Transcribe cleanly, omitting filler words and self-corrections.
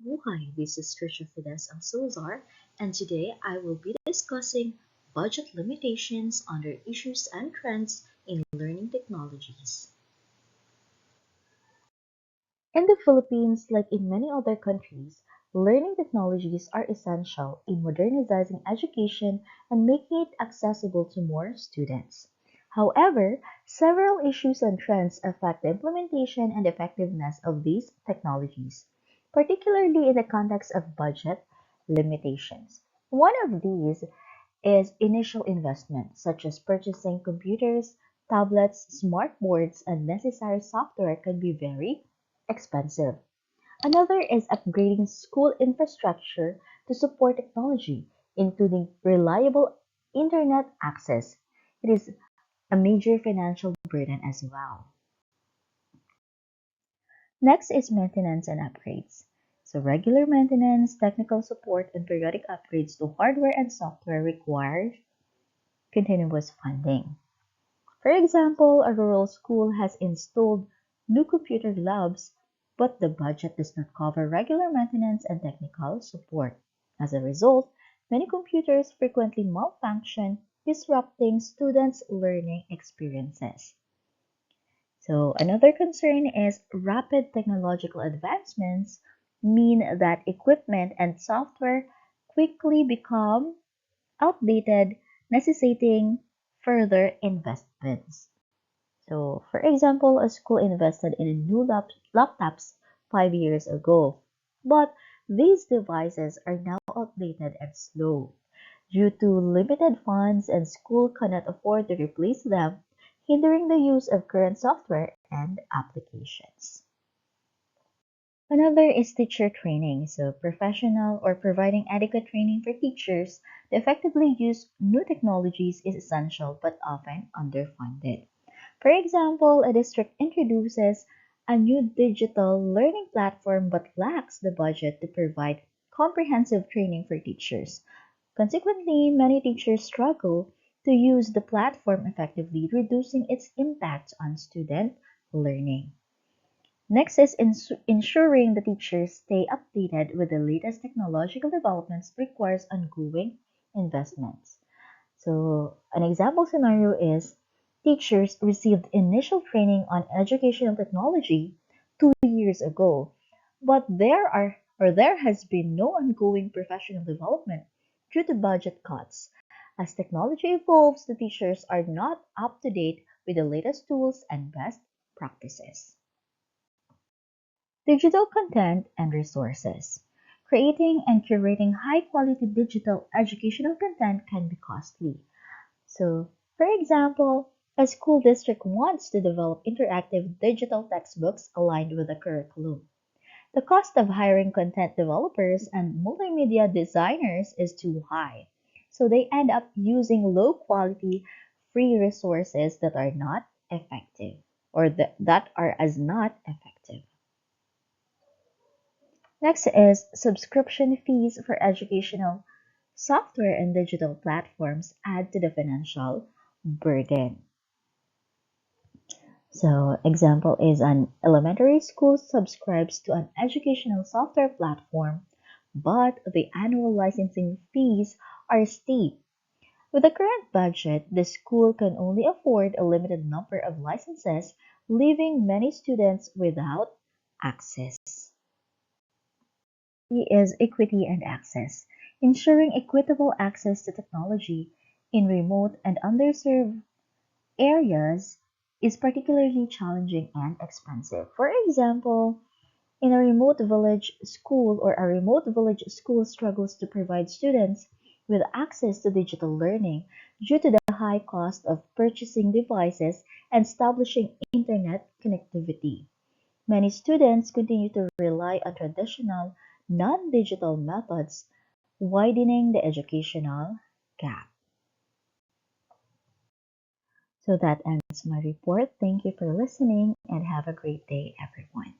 Oh, hi, this is Trisha Fides Salazar, and today I will be discussing budget limitations under issues and trends in learning technologies. In the Philippines, like in many other countries, learning technologies are essential in modernizing education and making it accessible to more students. However, several issues and trends affect the implementation and effectiveness of these technologies, particularly in the context of budget limitations. One of these is initial investment, such as purchasing computers, tablets, smart boards, and necessary software can be very expensive. Another is upgrading school infrastructure to support technology, including reliable internet access. It is a major financial burden as well. Next is maintenance and upgrades. So regular maintenance, technical support, and periodic upgrades to hardware and software require continuous funding. For example, a rural school has installed new computer labs, but the budget does not cover regular maintenance and technical support. As a result, many computers frequently malfunction, disrupting students' learning experiences. So, another concern is rapid technological advancements mean that equipment and software quickly become outdated, necessitating further investments. So, for example, a school invested in a new laptops 5 years ago, but these devices are now outdated and slow. Due to limited funds and school cannot afford to replace them, hindering the use of current software and applications. Another is teacher training. So, professional or providing adequate training for teachers to effectively use new technologies is essential but often underfunded. For example, a district introduces a new digital learning platform but lacks the budget to provide comprehensive training for teachers. Consequently, many teachers struggle to use the platform effectively, reducing its impact on student learning. Next is ensuring the teachers stay updated with the latest technological developments requires ongoing investments. So, an example scenario is teachers received initial training on educational technology 2 years ago, but there has been no ongoing professional development due to budget cuts. As technology evolves, the teachers are not up to date with the latest tools and best practices. Digital content and resources. Creating and curating high quality digital educational content can be costly. So, for example, a school district wants to develop interactive digital textbooks aligned with the curriculum. The cost of hiring content developers and multimedia designers is too high, so they end up using low quality free resources that are not effective that are as not effective. Next is subscription fees for educational software and digital platforms add to the financial burden. So, example is an elementary school subscribes to an educational software platform, but the annual licensing fees are steep. With the current budget, the school can only afford a limited number of licenses, leaving many students without access. Is equity and access. Ensuring equitable access to technology in remote and underserved areas is particularly challenging and expensive. For example, in a remote village school or a remote village school struggles to provide students with access to digital learning due to the high cost of purchasing devices and establishing internet connectivity. Many students continue to rely on traditional, non-digital methods, widening the educational gap. So that ends my report. Thank you for listening and have a great day, everyone.